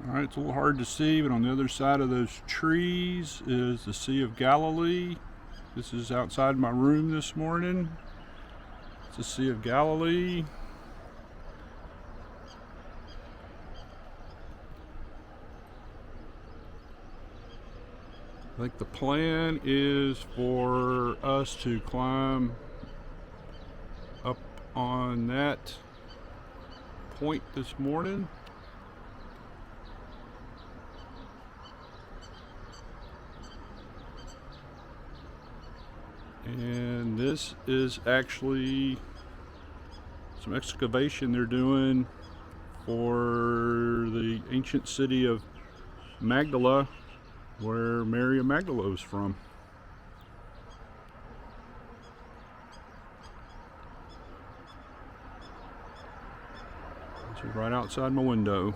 Alright, it's a little hard to see, but on the other side of those trees is the Sea of Galilee. This is outside my room this morning. It's the Sea of Galilee. I think the plan is for us to climb up on that point this morning. And this is actually some excavation they're doing for the ancient city of Magdala, where Mary of Magdala is from. This is right outside my window.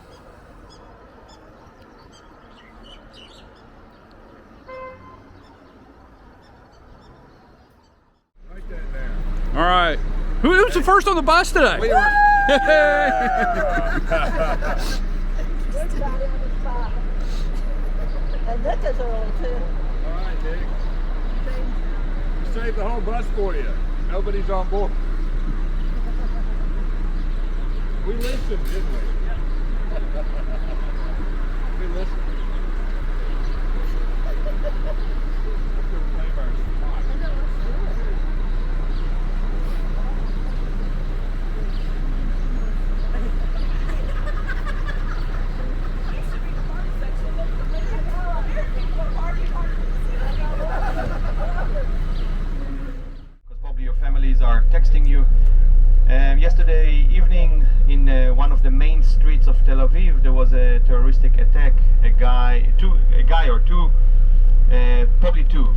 All right, who's the first on the bus today? We were, And Nick is early too. all right, Nick. We saved the whole bus for you. Nobody's on board. We listened, didn't we? We listened. Are texting you. Yesterday evening in one of the main streets of Tel Aviv there was a terroristic attack. A guy or two, probably two,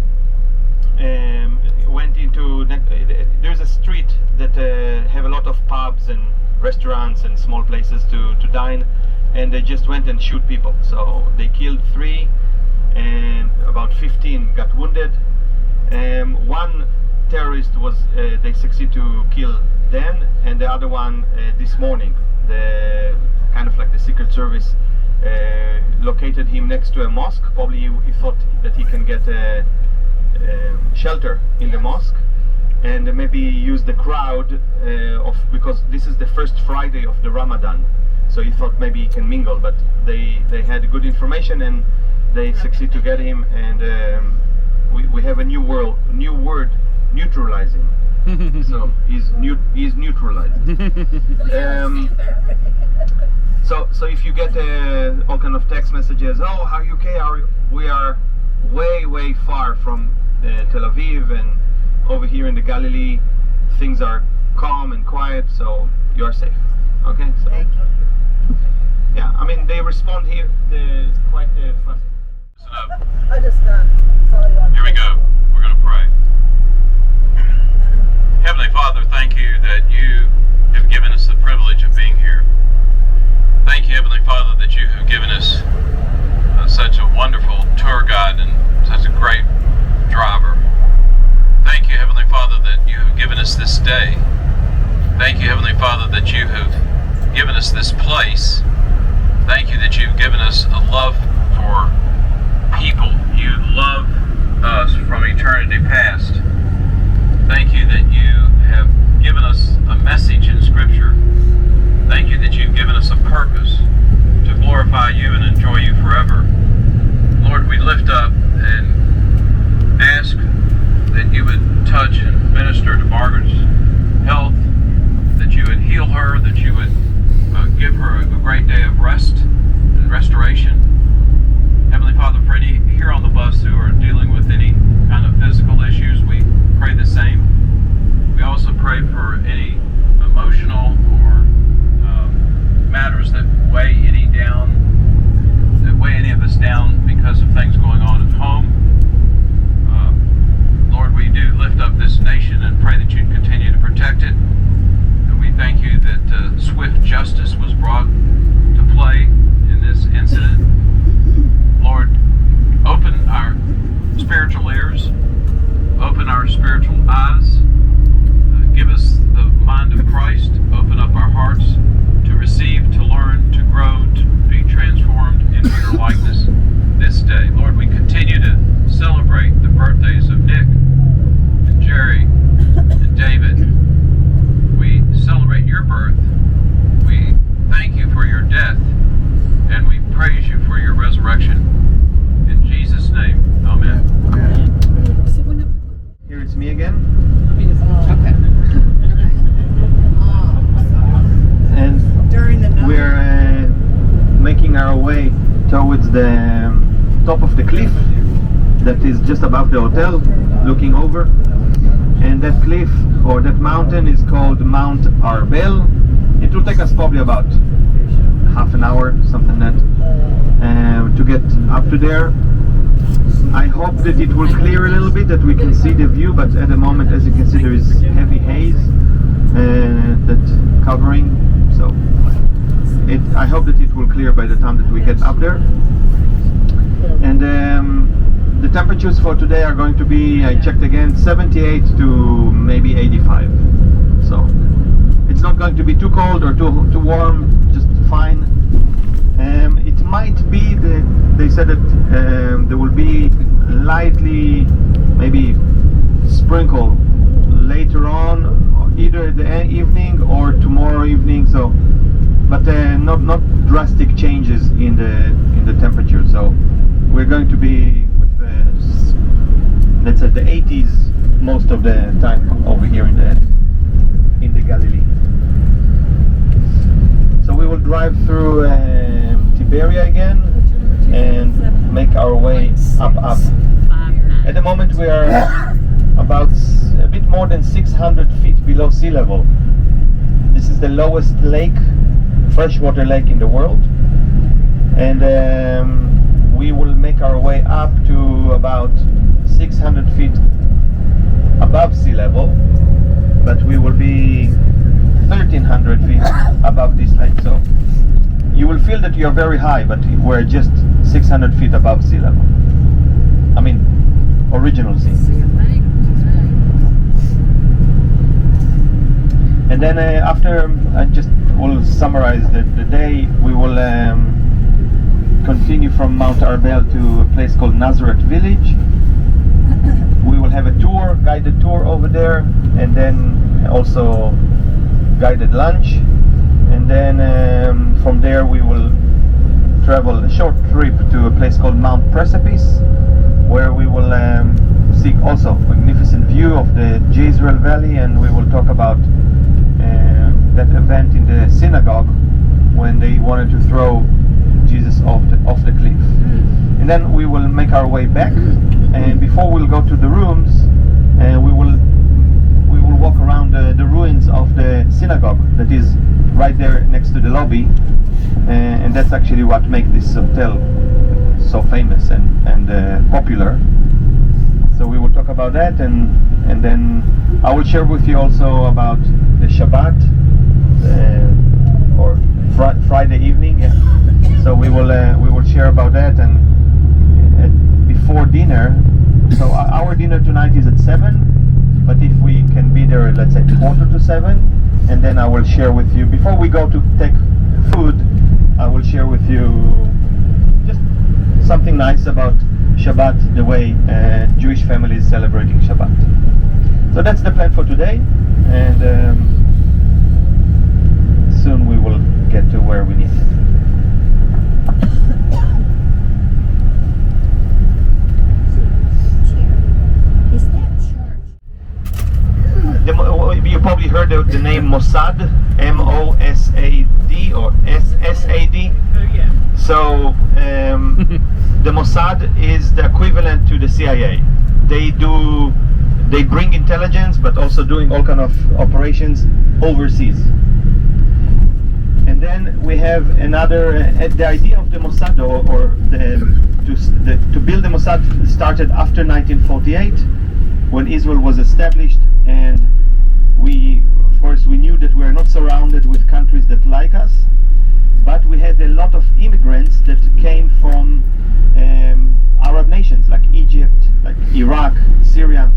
went into there's a street that have a lot of pubs and restaurants and small places to dine, and they just went and shoot people. So they killed 3 and about 15 got wounded. One terrorist was they succeed to kill then, and the other one this morning, the kind of like the Secret Service located him next to a mosque. Probably he thought that he can get a shelter in the mosque and maybe use the crowd because this is the first Friday of the Ramadan, so he thought maybe he can mingle, but they had good information and they succeed to get him, and we have a new word, neutralizing. So he's neutralized. So if you get all kind of text messages, oh, how UK we are way far from Tel Aviv, and over here in the Galilee things are calm and quiet, so you are safe. Okay, so Thank you. yeah, I mean they respond here quite fast. Listen up. I just saw you on Here we go. We're going to pray. Heavenly Father, thank you that you have given us the privilege of being here. Thank you, Heavenly Father, that you have given us such a wonderful tour guide and such a great driver. Thank you, Heavenly Father, that you have given us this day. Thank you, Heavenly Father, that you have given us this place. Thank you that you've given us a love for people. You love us from eternity past. Thank you that you have given us a message in Scripture. Thank you that you've given us a purpose to glorify you and enjoy you forever. Lord, we lift up and ask that you would touch and minister to Margaret's health, that you would heal her, that you would give her a great day of rest and restoration. Heavenly Father, for any here on the bus who are dealing with any kind of physical issues, we pray the same. We also pray for any emotional or matters that weigh any of us down because of things going on at home. Lord, we do lift up this nation and pray that you continue to protect it. And we thank you that swift justice making our way towards the top of the cliff that is just above the hotel, looking over. And that cliff or that mountain is called Mount Arbel. It will take us probably about half an hour, something like that, to get up to there. I hope that it will clear a little bit, that we can see the view, but at the moment, as you can see, there is heavy haze that's covering. So I hope that it will clear by the time that we get up there. And the temperatures for today are going to be, I checked again, 78 to maybe 85. So it's not going to be too cold or too warm, just fine. It might be that they said that there will be lightly, maybe sprinkle later on, either the evening or tomorrow evening. So, but not drastic changes in the temperature. So we're going to be with let's say the 80s most of the time over here in the Galilee. So we will drive through Tiberia again and make our way up. At the moment we are about a bit more than 600 feet below sea level. This is the lowest lake, freshwater lake in the world, and we will make our way up to about 600 feet above sea level, but we will be 1,300 feet above this lake. So you will feel that you're very high, but we're just 600 feet above sea level. I mean, original sea. And then after I just will summarize the day, we will continue from Mount Arbel to a place called Nazareth Village. We will have a tour, guided tour over there, and then also guided lunch. And then from there we will travel a short trip to a place called Mount Precipice, where we will see also magnificent view of the Jezreel Valley, and we will talk about that event in the synagogue when they wanted to throw Jesus off the cliff. And then we will make our way back, and before we'll go to the rooms, we will walk around the ruins of the synagogue that is right there next to the lobby, and that's actually what makes this hotel so famous and popular. So we will talk about that, and then I will share with you also about the Shabbat or Friday evening. Yeah. So we will share about that, and before dinner. So our dinner tonight is at 7, but if we can be there, let's say 6:45, and then I will share with you before we go to take food. I will share with you just something nice about Shabbat, the way Jewish families celebrating Shabbat. So that's the plan for today, and soon we will get to where we need. Is that church? You probably heard the name Mossad, M-O-S-A-D or S-S-A-D. Yeah. So the Mossad is the equivalent to the CIA. They bring intelligence, but also doing all kind of operations overseas. And then we have another. The idea of the Mossad, to build the Mossad, started after 1948, when Israel was established, and of course, we knew that we are not surrounded with countries that like us. But we had a lot of immigrants that came from Arab nations like Egypt, like Iraq, Syria.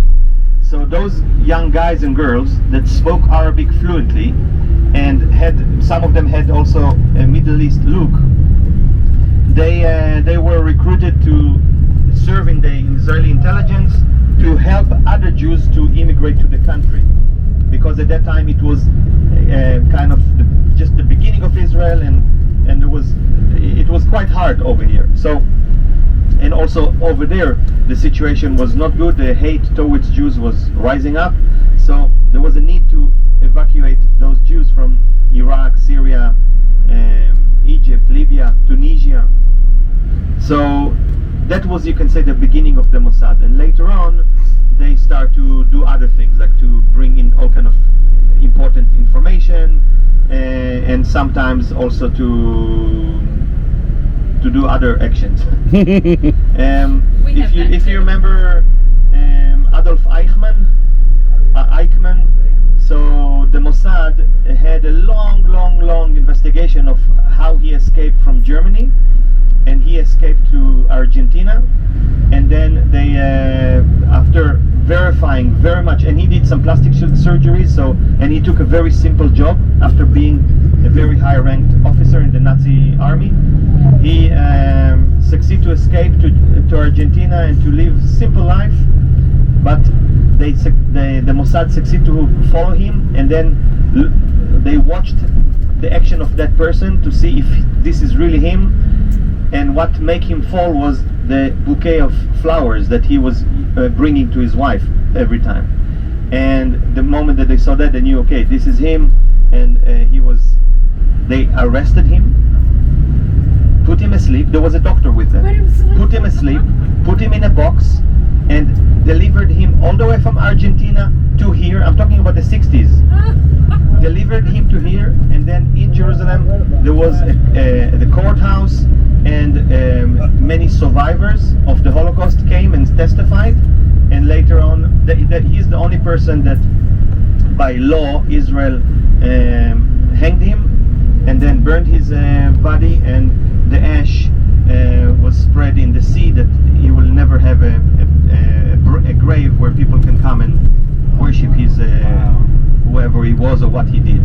So those young guys and girls that spoke Arabic fluently, and some of them had also a Middle East look, they were recruited to serve in the Israeli intelligence to help other Jews to immigrate to the country, because at that time it was kind of just the beginning of Israel, and it was quite hard over here. So, and also over there the situation was not good. The hate towards Jews was rising up, so there was a need to evacuate those Jews from Iraq, Syria, Egypt, Libya, Tunisia, Yeah. So that was, you can say, the beginning of the Mossad, and later on they start to do other things, like to bring in all kind of important information, and sometimes also to do other actions. If you remember Adolf Eichmann, so the Mossad had a long investigation of how he escaped from Germany, and he escaped to Argentina, and then they, after verifying very much, and he did some plastic surgery, and he took a very simple job after being a very high-ranked officer in the Nazi army. He succeeded to escape to Argentina and to live simple life, but the Mossad succeeded to follow him, and then they watched the action of that person to see if this is really him. And what made him fall was the bouquet of flowers that he was bringing to his wife every time. And the moment that they saw that, they knew, okay, this is him. And they arrested him, put him asleep. There was a doctor with them. Put him asleep, put him in a box, and delivered him all the way from Argentina to here. I'm talking about the 60s. Delivered him to here, and then in Jerusalem there was the courthouse, and many survivors of the Holocaust came and testified. And later on, he's the only person that by law Israel hanged him and then burned his body, and the ash was spread in the sea, that he will never have a grave where people can come and worship his whoever he was or what he did.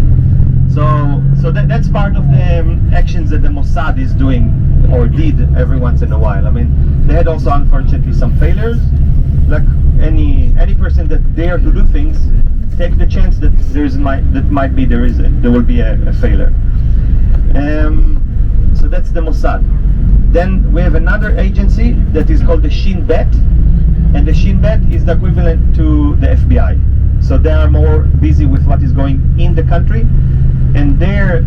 So that's part of the actions that the Mossad is doing or did every once in a while. I mean, they had also unfortunately some failures. Like any person that dare to do things, take the chance that there will be a failure. So that's the Mossad. Then we have another agency that is called the Shin Bet, and the Shin Bet is the equivalent to the FBI. So they are more busy with what is going in the country. And there,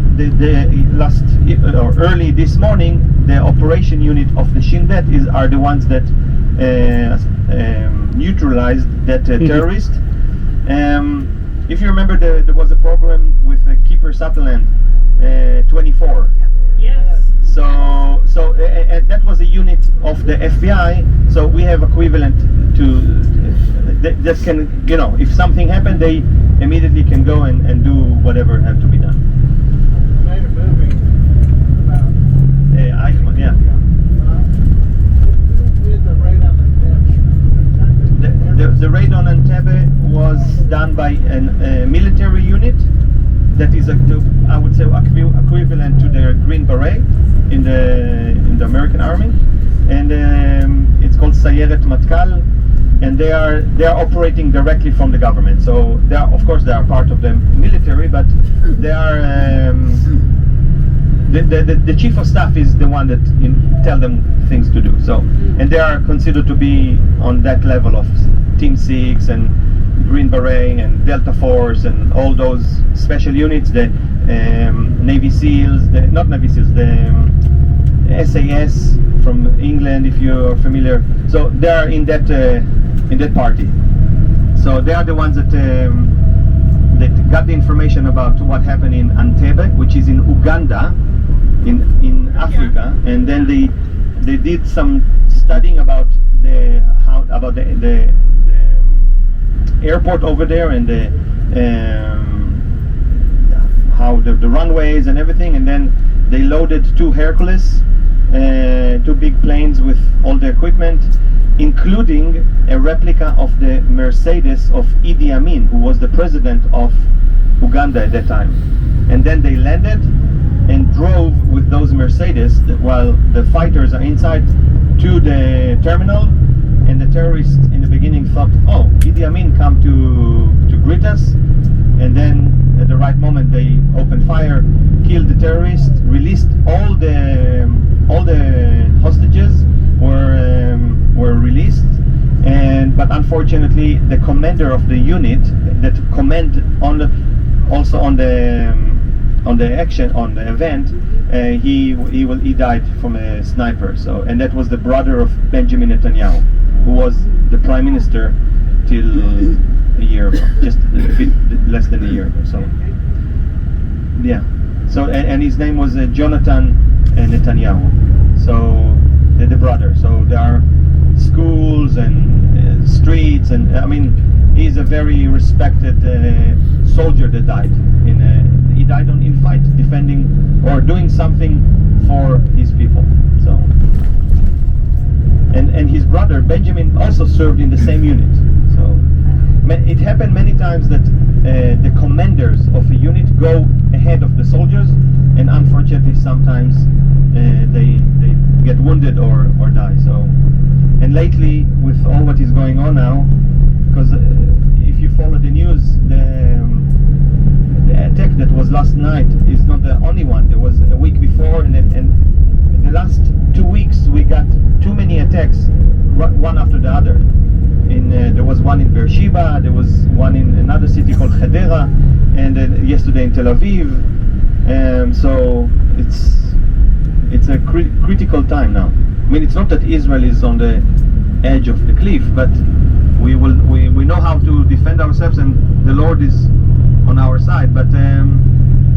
early this morning, the operation unit of the Shin Bet are the ones that neutralized that terrorist. If you remember, there was a program with Keeper Sutherland 24. Yes. So that was a unit of the FBI. So we have equivalent to that can, if something happened, they immediately can go and do whatever had to be done. Made a movie about Eichmann, yeah. The raid on Entebbe was done by a military unit that is, I would say, equivalent to the Green Beret in the American Army, and it's called Sayeret Matkal, and they are operating directly from the government. So they are, of course, they are part of the military, but they are the chief of staff is the one that tell them things to do. So, and they are considered to be on that level of Team 6 and Green Beret and Delta Force and all those special units, the Navy SEALs, the SAS from England, if you're familiar. So they are in that party. So they are the ones that got the information about what happened in Entebbe, which is in Uganda, in Africa, and then they did some studying about the airport over there and how the runways and everything, and then they loaded two Hercules, two big planes with all the equipment, including a replica of the Mercedes of Idi Amin, who was the president of Uganda at that time. And then they landed and drove with those Mercedes while the fighters are inside to the terminal, and the terrorists in the beginning thought, oh, Idi Amin come to greet us, and then at the right moment they opened fire, killed the terrorists, released all the hostages were released, but unfortunately the commander of the unit that command on action on the event, he died from a sniper. So, and that was the brother of Benjamin Netanyahu, who was the prime minister till a year ago, just a bit less than a year ago. So yeah. So and his name was Jonathan Netanyahu. So they're the brother. So there are schools and streets, and I mean, he's a very respected soldier that died. He died in fight, defending or doing something for his people. So, and his brother Benjamin also served in the same unit. So it happened many times that the commanders of a unit go ahead of the soldiers, and unfortunately sometimes they get wounded or die. So, and lately with all what is going on now, because if you follow the news, the attack that was last night is not the only one. There was a week before, and in the last 2 weeks we got too many attacks, one after the other. There was one in Beersheba, there was one in another city called Hadera, and then yesterday in Tel Aviv. So it's a critical time now. I mean, it's not that Israel is on the edge of the cliff, but we know how to defend ourselves, and the Lord is on our side. But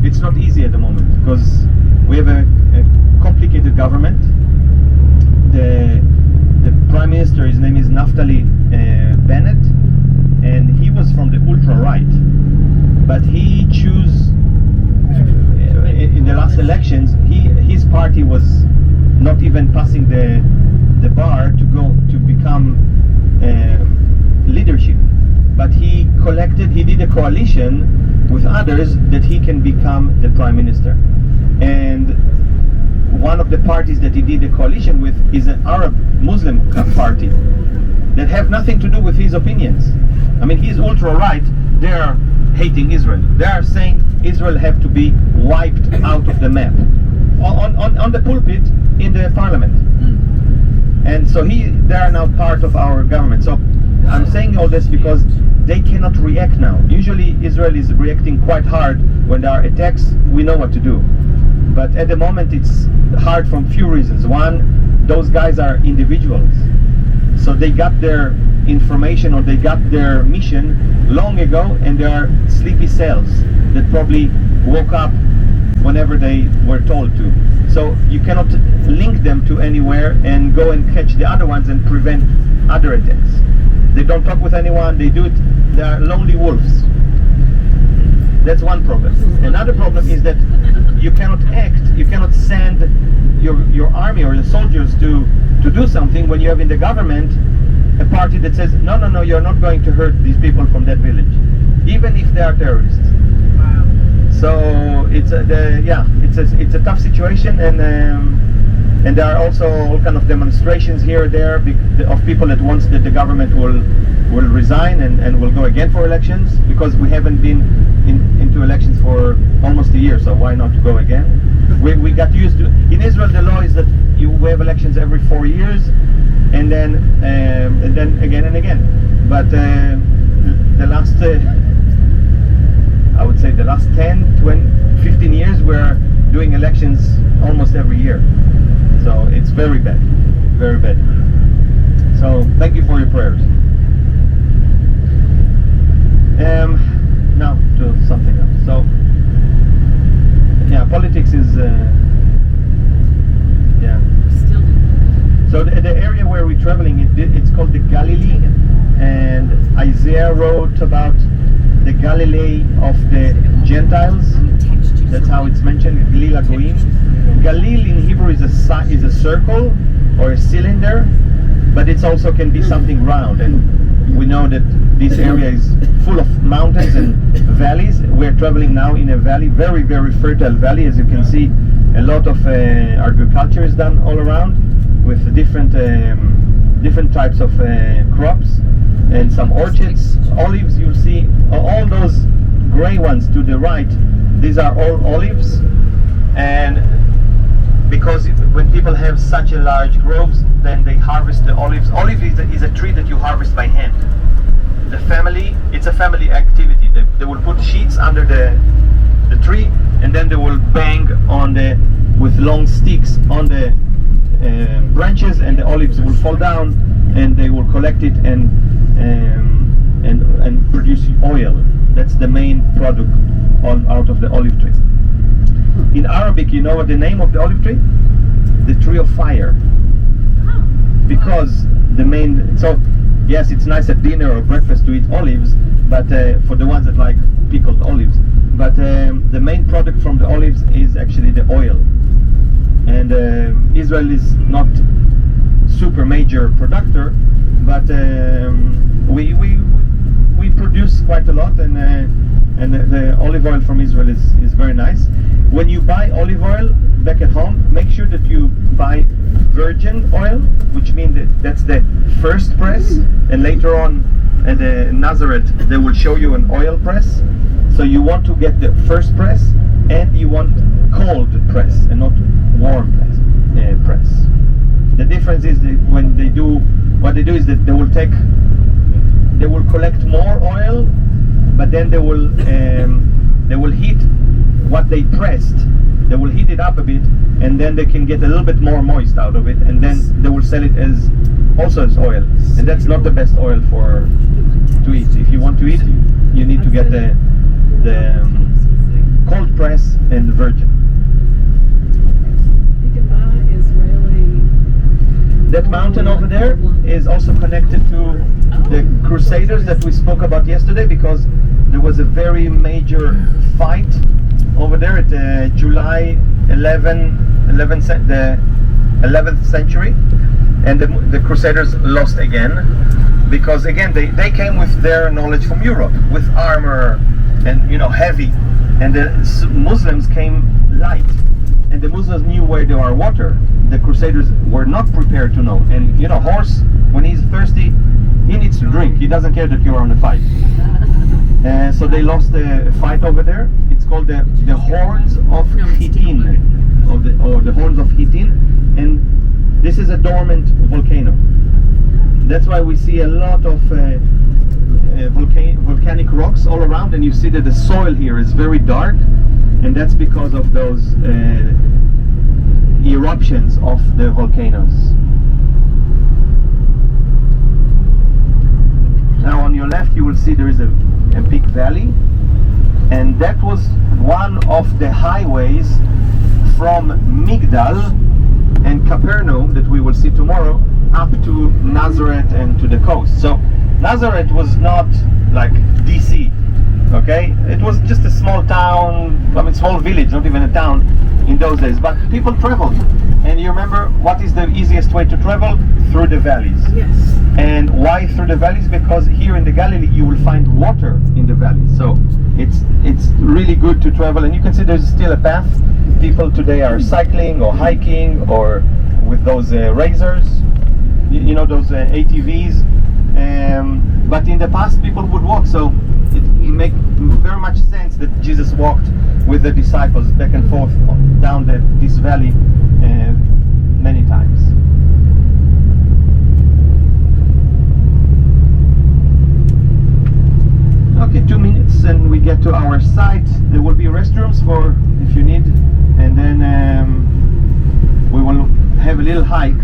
it's not easy at the moment because we have a complicated government. The prime minister, his name is Naftali Bennett, and he was from the ultra right, but he chose in the last elections. His party was not even passing the bar to become leadership, but he did a coalition with others that he can become the prime minister. And one of the parties that he did a coalition with is an Arab Muslim party that have nothing to do with his opinions. I mean, he's ultra right. They are hating Israel. They are saying Israel have to be wiped out of the map on the pulpit in the parliament. And so they are now part of our government. So I'm saying all this because they cannot react now. Usually Israel is reacting quite hard when there are attacks. We know what to do. But at the moment it's hard from few reasons. One, those guys are individuals. So they got their information or they got their mission long ago, and they are sleepy cells that probably woke up whenever they were told to. So you cannot link them to anywhere and go and catch the other ones and prevent other attacks. They don't talk with anyone, they are lonely wolves. That's one problem. Another problem is that you cannot send your army or the soldiers to do something when you have in the government a party that says, no, you're not going to hurt these people from that village, even if they are terrorists. Wow. So it's a tough situation, and there are also all kind of demonstrations here or there of people that wants that the government will resign and will go again for elections, because we haven't been into elections for almost a year, so why not go again? We got used to, in Israel the law is that we have elections every 4 years, and then again and again. But the last I would say the last 10, 20, 15 years we're doing elections almost every year. So it's very bad, very bad. So thank you for your prayers. Now to something else. So yeah, politics is So the area where we're traveling, it's called the Galilee, and Isaiah wrote about the Galilee of the Gentiles. That's how it's mentioned, Galil Goyim. Galil in Hebrew is a circle or a cylinder, but it also can be something round. And we know that this area is full of mountains and valleys. We're traveling now in a valley, very, very fertile valley. As you can see, a lot of agriculture is done all around, with different types of crops and some orchards. Olives, you'll see all those gray ones to the right, these are all olives. And because when people have such a large groves, then they harvest the olives. Olive is a tree that you harvest by hand. It's a family activity. They will put sheets under the tree, and then they will bang on with long sticks on the branches, and the olives will fall down, and they will collect it and produce oil. That's the main product out of the olive tree. In Arabic, you know what the name of the olive tree? The tree of fire. Because yes, it's nice at dinner or breakfast to eat olives, but for the ones that like pickled olives. But the main product from the olives is actually the oil. And Israel is not super major producer, but we produce quite a lot, and the olive oil from Israel is very nice. When you buy olive oil back at home, make sure that you buy virgin oil, which means that's the first press, and later on at the Nazareth they will show you an oil press. So you want to get the first press, and you want cold press and not warm press. The difference is that when they do, what they do is that they will collect more oil, but then they will heat what they pressed. They will heat it up a bit, and then they can get a little bit more moist out of it, and then they will sell it as oil. And that's not the best oil to eat. If you want to eat, you need to get the cold press and virgin. You can buy Israeli. That mountain over there is also connected to the Crusaders that we spoke about yesterday, because there was a very major fight over there at July 11th, the 11th century, and the Crusaders lost again, because again they came with their knowledge from Europe with armor and heavy, and the Muslims came light, and the Muslims knew where there are water. The Crusaders were not prepared to know, and horse, when he's thirsty, he needs to drink. He doesn't care that you are on a fight. So they lost the fight over there. It's called the Horns of Hittin, or the Horns of Hittin, and this is a dormant volcano. That's why we see a lot of volcanic rocks all around, and you see that the soil here is very dark, and that's because of those eruptions of the volcanoes. Now on your left you will see there is a big valley, and that was one of the highways from Migdal and Capernaum that we will see tomorrow up to Nazareth and to the coast. So Nazareth was not like DC, okay? It was just a small town, small village, not even a town in those days, but people traveled. And you remember what is the easiest way to travel? Through the valleys. Yes. And why through the valleys? Because here in the Galilee you will find water in the valleys, so it's really good to travel. And you can see there's still a path. People today are cycling or hiking or with those razors, those ATVs, but in the past people would walk, so it makes very much sense that Jesus walked with the disciples back and forth down this valley many times. Okay, 2 minutes and we get to our site. There will be restrooms for if you need, and then we will have a little hike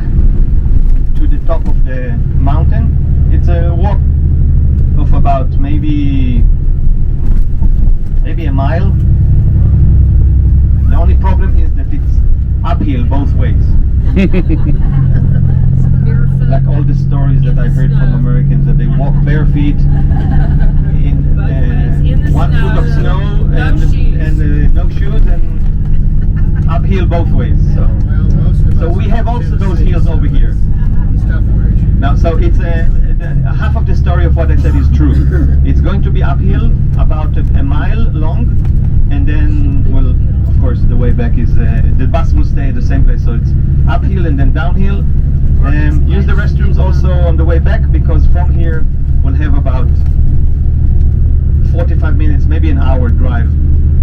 to the top of the mountain. It's a walk of about maybe a mile. The only problem is that it's uphill both ways. Like all the stories that I heard from Americans, that they walk bare feet in one foot of snow and no shoes, and uphill both ways. So we have also those hills over here. Now, so it's half of the story of what I said is true. It's going to be uphill about a mile long, and then, well, of course, the way back is the bus will stay at the same place. So it's uphill and then downhill. Use the restrooms also on the way back, because from here we'll have about 45 minutes, maybe an hour drive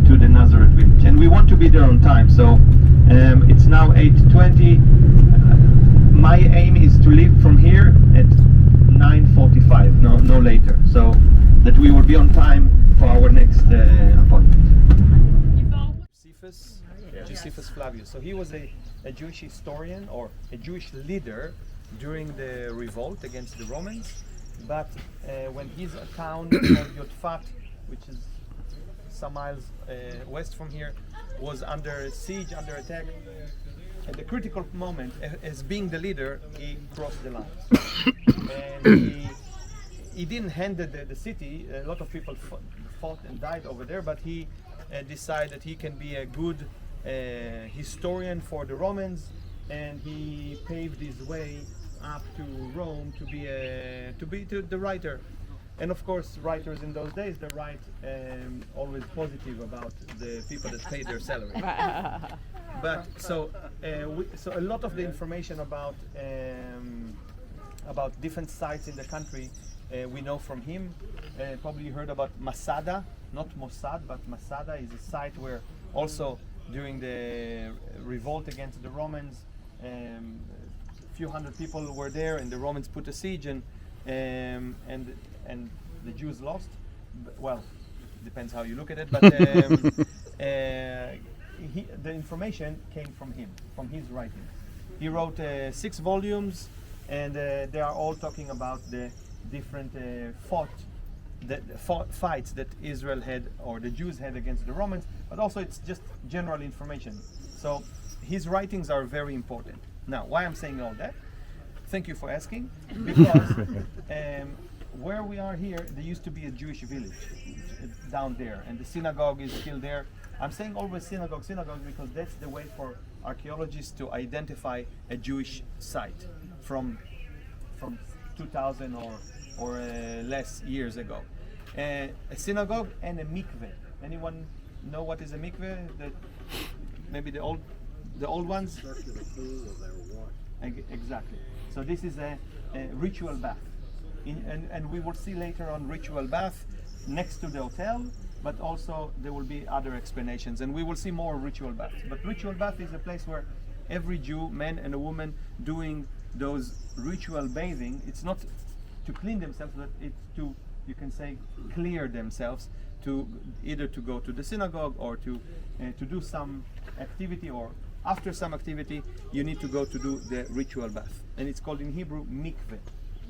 to the Nazareth village, and we want to be there on time. So it's now 8:20. My aim is to leave from here at 9:45, no later, so that we will be on time for our next appointment. Josephus Flavius. So he was a Jewish historian or a Jewish leader during the revolt against the Romans. But when his town called Yotfat, which is some miles west from here, was under siege, under attack, at the critical moment, as being the leader, he crossed the lines. And he didn't hand the city. A lot of people fought and died over there, but he decided he can be a good historian for the Romans, and he paved his way up to Rome to be the writer. And of course, writers in those days, they write always positive about the people that paid their salary. But so a lot of the information about different sites in the country we know from him. Probably you heard about Masada, not Mossad, but Masada is a site where also during the revolt against the Romans, a few hundred people were there, and the Romans put a siege, and the Jews lost. Well, depends how you look at it, but the information came from him, from his writings. He wrote 6 volumes, and they are all talking about the different fights that Israel had, or the Jews had, against the Romans, but also it's just general information. So his writings are very important. Now, why I'm saying all that? Thank you for asking, because where we are here, there used to be a Jewish village down there, and the synagogue is still there. I'm saying always synagogue because that's the way for archaeologists to identify a Jewish site from 2000 or less years ago. A synagogue and a mikveh. Anyone know what is a mikveh? Maybe the old ones? Exactly. So this is a ritual bath. And we will see later on ritual bath next to the hotel, but also there will be other explanations, and we will see more ritual baths. But ritual bath is a place where every Jew, man and a woman, doing those ritual bathing, it's not to clean themselves, but it's to, you can say, clear themselves, to either to go to the synagogue or to do some activity, or after some activity you need to go to do the ritual bath, and it's called in Hebrew mikveh.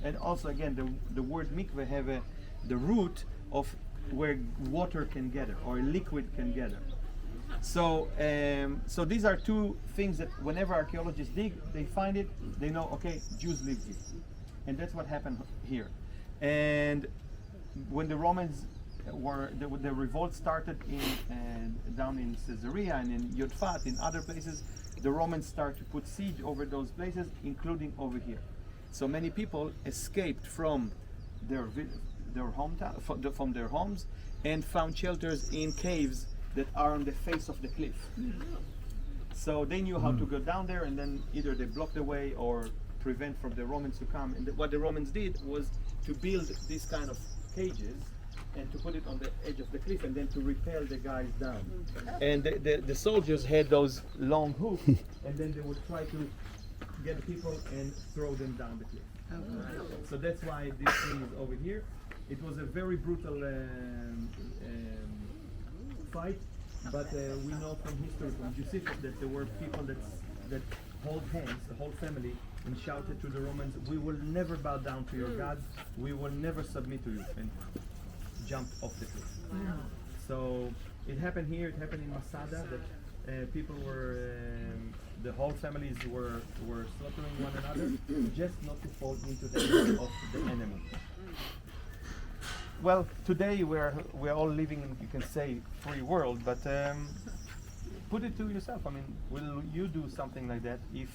And also again the word mikveh have the root of where water can gather or liquid can gather. So so these are two things that whenever archaeologists dig, they find it, they know, okay, Jews lived here, and that's what happened here. And when the Romans the revolt started down in Caesarea and in Yotfat, in other places, the Romans started to put siege over those places, including over here. So many people escaped from their hometown, from their homes, and found shelters in caves that are on the face of the cliff. So they knew how to go down there, and then either they blocked the way or prevent from the Romans to come. And what the Romans did was to build these kind of cages and to put it on the edge of the cliff, and then to repel the guys down. And the soldiers had those long hooks, and then they would try to get people and throw them down the cliff. So that's why this thing is over here. It was a very brutal fight, but we know from history, from Josephus, that there were people that hold hands, the whole family, and shouted to the Romans, "We will never bow down to your gods, we will never submit to you," and jumped off the cliff. So it happened here, it happened in Masada, that people were, the whole families were slaughtering one another, just not to fall into the hands of the enemy. Well, today we're all living in, you can say, free world, but put it to yourself. I mean, will you do something like that if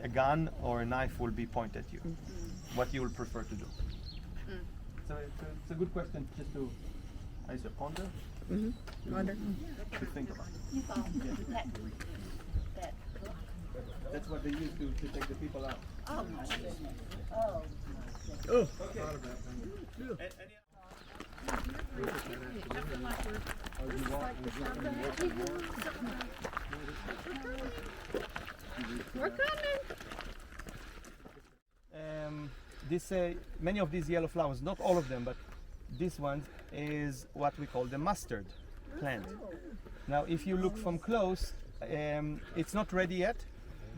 a gun or a knife will be pointed at you? What you will prefer to do? So it's a good question just to, I say, ponder. Wonder. To think about. You follow that. That's what they use to take the people out. Oh my goodness. Oh. Okay. We're coming. Many of these yellow flowers, not all of them, but this one is what we call the mustard plant. Now, if you look from close, It's not ready yet,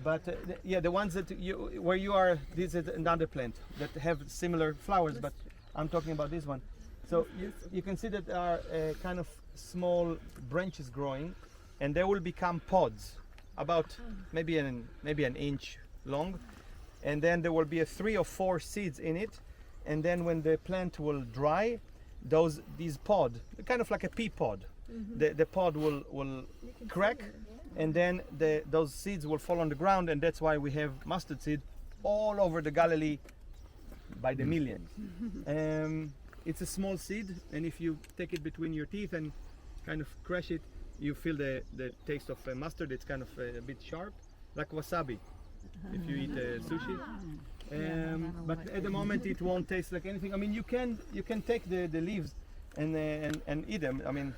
but yeah, the ones that where you are, this is another plant that have similar flowers, but I'm talking about this one. So you can see that there are kind of small branches growing, and they will become pods, about maybe an inch long, and then there will be 3 or 4 seeds in it, and then when the plant will dry, these pod, kind of like a pea pod, the pod will crack, and then those seeds will fall on the ground, and that's why we have mustard seed all over the Galilee by the millions. It's a small seed, and if you take it between your teeth and kind of crush it, you feel the taste of mustard. It's kind of a bit sharp, like wasabi if you eat sushi. But at the moment it won't taste like anything. I mean, you can take the leaves and eat them. I mean,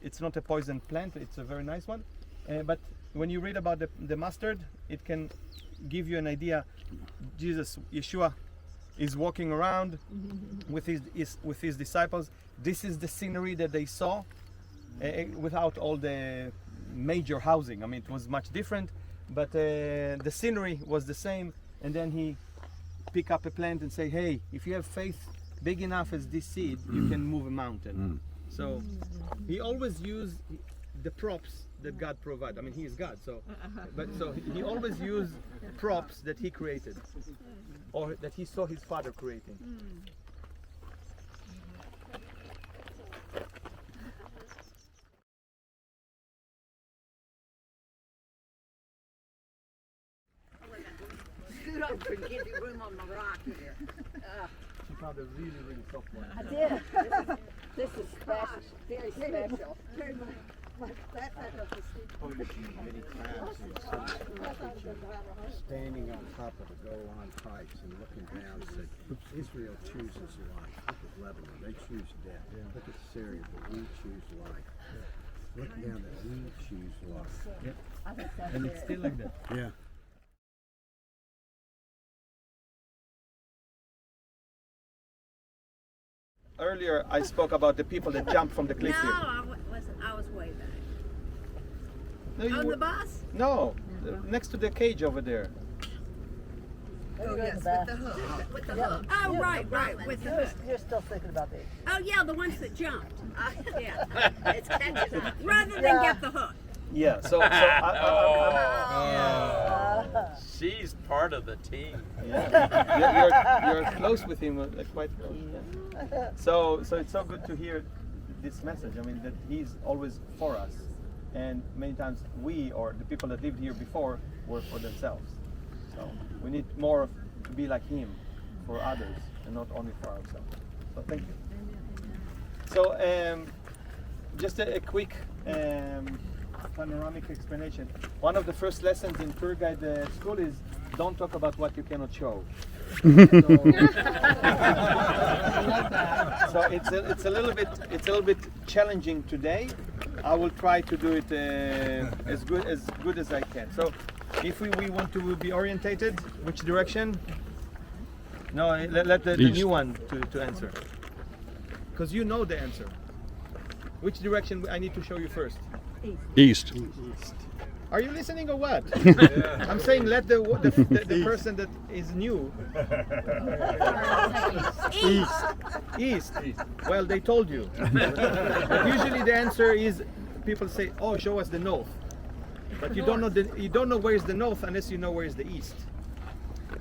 it's not a poison plant. It's a very nice one. But when you read about the mustard, it can give you an idea. Yeshua is walking around with his disciples. This is the scenery that they saw without all the major housing. I mean, it was much different, but the scenery was the same. And then he pick up a plant and say, hey, if you have faith big enough as this seed, you can move a mountain. So he always used the props that God provided. I mean, he is God, so he always used props that he created or that he saw his father creating. Scoot over and give you room on the rock here. She found a really, really soft one. I did. This is special, very special. Many times in some standing on top of the Golan Heights and looking down said, Israel chooses life. Look at Lebanon, they choose death. Look at Syria, but we choose life. Look down that we choose life. And it's still like that. Yeah. Earlier I spoke about the people that jumped from the cliff No, here. I was way back. No, you On were- the bus? No, next to the cage over there. Oh, yes, with the hook. With the hook. Oh, right, with the hook. You're still thinking about these. Oh, yeah, the ones that jumped. Yeah. It's catching up. Rather than get the hook. Yeah, so She's part of the team. you're close with him, quite close. Yeah. So it's so good to hear this message. I mean, that he's always for us, and many times we or the people that lived here before were for themselves. So we need more to be like him for others and not only for ourselves. So thank you. So just a quick panoramic explanation. One of the first lessons in tour guide school is don't talk about what you cannot show. So it's a little bit challenging today. I will try to do it as good as I can. So if we want to be orientated, which direction? No, let the new one to answer, because you know the answer. Which direction I need to show you first? East. Are you listening or what? I'm saying let the person that is new. East. Well, they told you. But usually the answer is people say, "Oh, show us the north," but you don't know where is the north unless you know where is the east.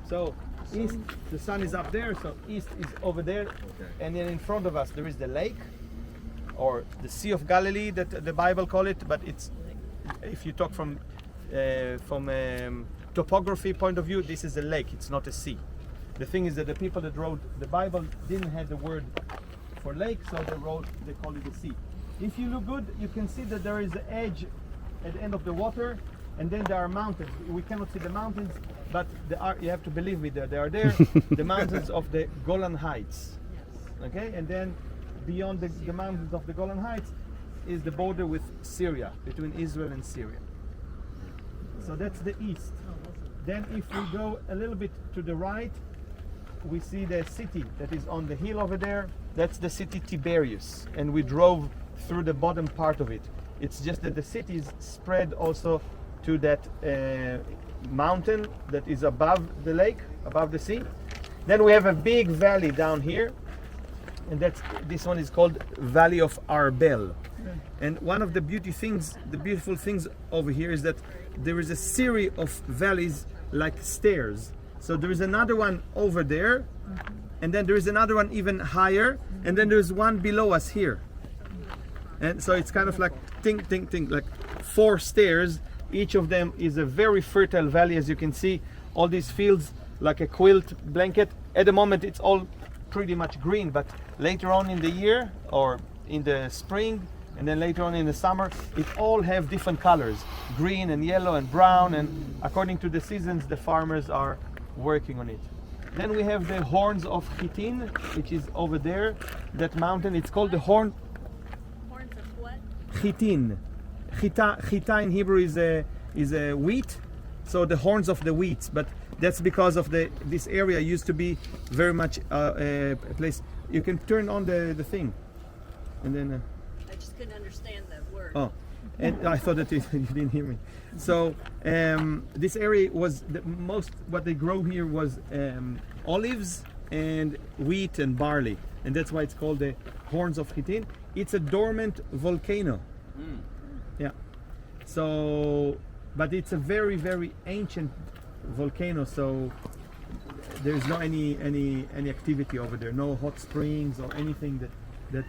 So east, the sun is up there, so east is over there, and then in front of us there is the lake, or the Sea of Galilee that the Bible call it, but it's, if you talk from topography point of view, this is a lake, it's not a sea. The thing is that the people that wrote the Bible didn't have the word for lake, so they call it a sea. If you look good, you can see that there is an edge at the end of the water, and then there are mountains. We cannot see the mountains, but you have to believe me, they are there. The mountains of the Golan Heights. Okay, and then beyond the mountains of the Golan Heights is the border with Syria, between Israel and Syria. So that's the east. Then if we go a little bit to the right, we see the city that is on the hill over there. That's the city Tiberias, and we drove through the bottom part of it. It's just that the city is spread also to that mountain that is above the lake, above the sea. Then we have a big valley down here, and this one is called Valley of Arbel. And one of the beautiful things over here is that there is a series of valleys like stairs. So there is another one over there, and then there is another one even higher, and then there's one below us here. And so it's kind of like like 4 stairs. Each of them is a very fertile valley, as you can see. All these fields like a quilt blanket. At the moment it's all pretty much green, but later on in the year or in the spring and then later on in the summer, it all have different colors, green and yellow and brown, and according to the seasons the farmers are working on it. Then we have the horns of Chitin, which is over there, that mountain. It's called the Horns of what? Chitin. Chita in Hebrew is a wheat, so the horns of the wheat, but that's because of this area used to be very much a place. You can turn on the thing, and then I just couldn't understand the word. oh, and I thought that you didn't hear me. So this area was what they grow here was olives and wheat and barley, and that's why it's called the Horns of Chitin. It's a dormant volcano. Yeah. So, but it's a very, very ancient volcano, so there's no any activity over there, no hot springs or anything that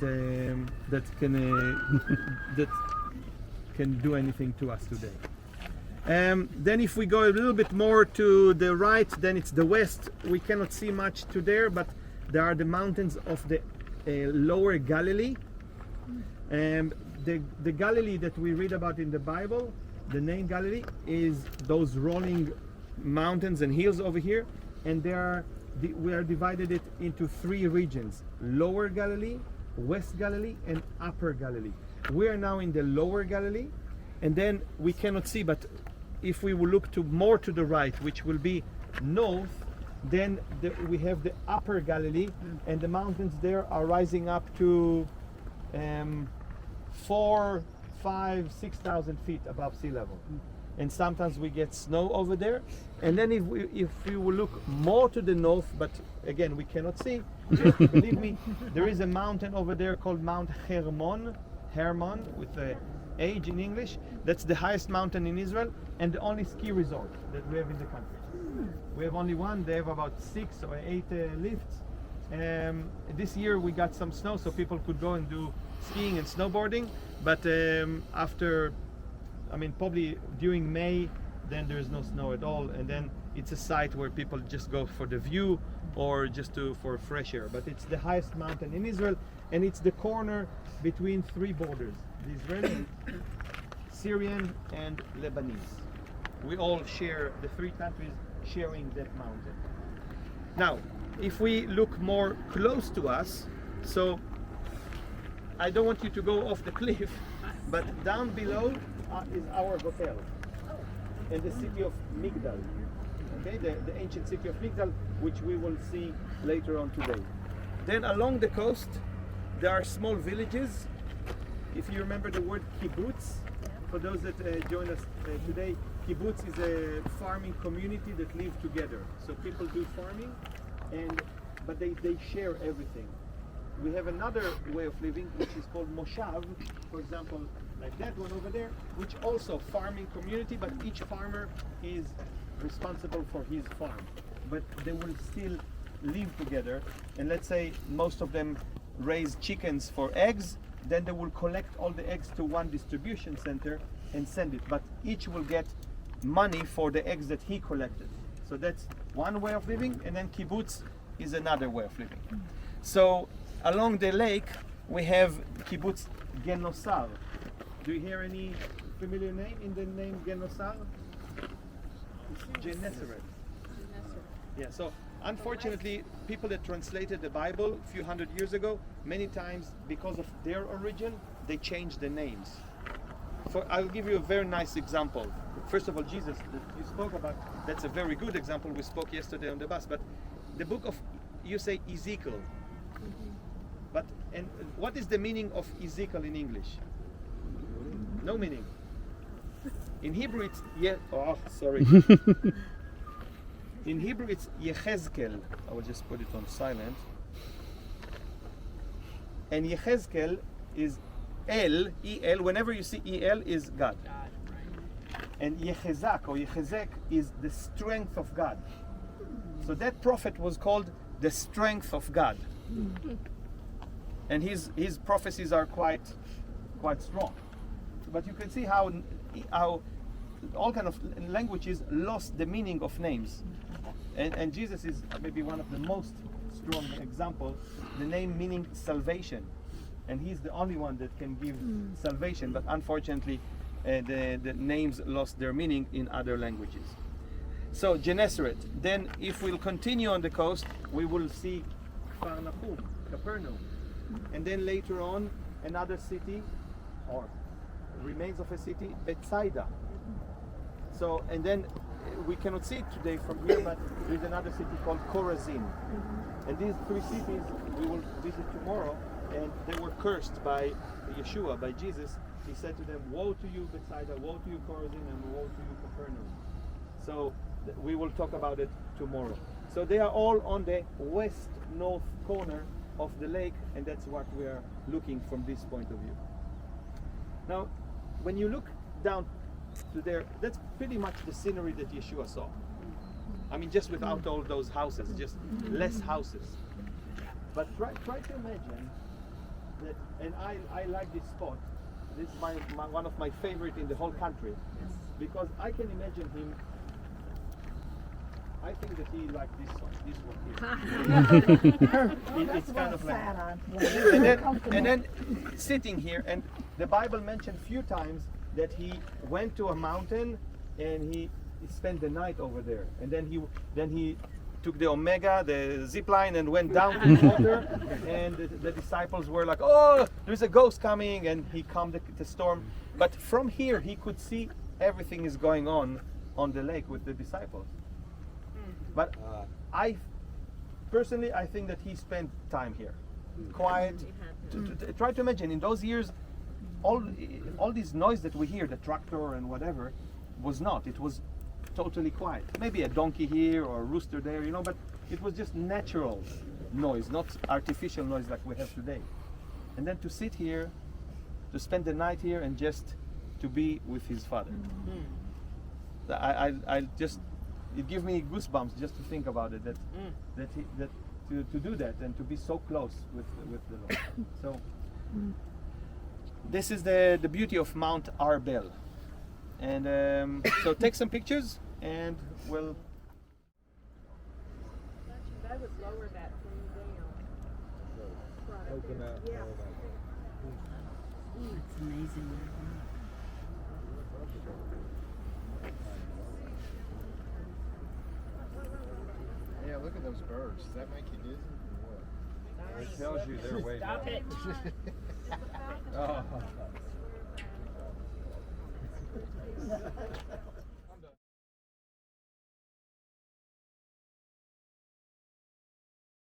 can do anything to us today. Then if we go a little bit more to the right, then it's the west. We cannot see much to there, but there are the mountains of the lower Galilee. The Galilee that we read about in the Bible, the name Galilee, is those rolling mountains and hills over here, and we are divided it into 3 regions: Lower Galilee, West Galilee, and Upper Galilee. We are now in the Lower Galilee, and then we cannot see, but if we will look more to the right, which will be north, then we have the Upper Galilee, and the mountains there are rising up to 4, 5, 6,000 feet above sea level, and sometimes we get snow over there. And then if we will look more to the north, but again we cannot see, believe me, there is a mountain over there called Mount Hermon with a H in English. That's the highest mountain in Israel and the only ski resort that we have in the country. We have only one. They have about 6 or 8 lifts. This year we got some snow, so people could go and do skiing and snowboarding, but probably during May, then there is no snow at all, and then it's a site where people just go for the view or just for fresh air. But it's the highest mountain in Israel, and it's the corner between 3 borders: the Israeli, Syrian, and Lebanese. We all share, the 3 countries sharing that mountain. Now, if we look more close to us, so I don't want you to go off the cliff, but down below is our hotel in the city of Migdal. Okay, the ancient city of Migdal, which we will see later on today. Then along the coast, there are small villages. If you remember the word kibbutz, for those that join us today, kibbutz is a farming community that live together. So people do farming, but they share everything. We have another way of living, which is called moshav, for example, like that one over there, which also farming community, but each farmer is responsible for his farm. But they will still live together, and let's say most of them raise chickens for eggs, then they will collect all the eggs to one distribution center and send it, but each will get money for the eggs that he collected. So that's one way of living, and then kibbutz is another way of living. So along the lake we have kibbutz Genosar. Do you hear any familiar name in the name Genosar? Gennesaret. Yeah, so unfortunately people that translated the Bible a few hundred years ago, many times because of their origin, they changed the names. I'll give you a very nice example. First of all, Jesus that you spoke about, that's a very good example. We spoke yesterday on the bus, but the book of, you say Ezekiel. And what is the meaning of Ezekiel in English? No meaning. In Hebrew, it's In Hebrew, it's Yechezkel. I will just put it on silent. And Yechezkel is El, E-L. Whenever you see E-L, is God. And Yechezak or Yechezek is the strength of God. So that prophet was called the strength of God. And his prophecies are quite strong. But you can see how all kind of languages lost the meaning of names. And Jesus is maybe one of the most strong examples, the name meaning salvation. And he's the only one that can give salvation, but unfortunately the names lost their meaning in other languages. So Gennesaret. Then if we'll continue on the coast, we will see Capernaum. And then later on, another city, or remains of a city, Bethsaida. So, and then we cannot see it today from here, but there's another city called Chorazin. And these three cities we will visit tomorrow, and they were cursed by Yeshua, by Jesus. He said to them, woe to you Bethsaida, woe to you Chorazin, and woe to you Capernaum. So we will talk about it tomorrow. So they are all on the west-north corner of the lake, and that's what we are looking from this point of view. Now, when you look down to there, that's pretty much the scenery that Yeshua saw. I mean, just without all those houses, just less houses. But try to imagine that, and I like this spot. This is one of my favorite in the whole country, because I can imagine him. I think that he liked this one here. It's kind of like, and then sitting here, and the Bible mentioned a few times that he went to a mountain and he spent the night over there, and then he took the Omega, the zip line, and went down to the water, and the disciples were like, oh, there's a ghost coming, and he calmed the storm. But from here he could see everything is going on the lake with the disciples. But I personally think that he spent time here, quiet. Try to imagine in those years, all this noise that we hear, the tractor and whatever, was not. It was totally quiet. Maybe a donkey here or a rooster there, but it was just natural noise, not artificial noise like we have today. And then to sit here, to spend the night here, and just to be with his father. I just, it gives me goosebumps just to think about it. To do that and to be so close with the Lord. So this is the beauty of Mount Arbel. And so take some pictures, and we'll. That would lower that thing down. Open up. Yeah. It's amazing. Yeah, look at those birds. Does that make you dizzy or what? It tells you they're way down. Stop it. Oh.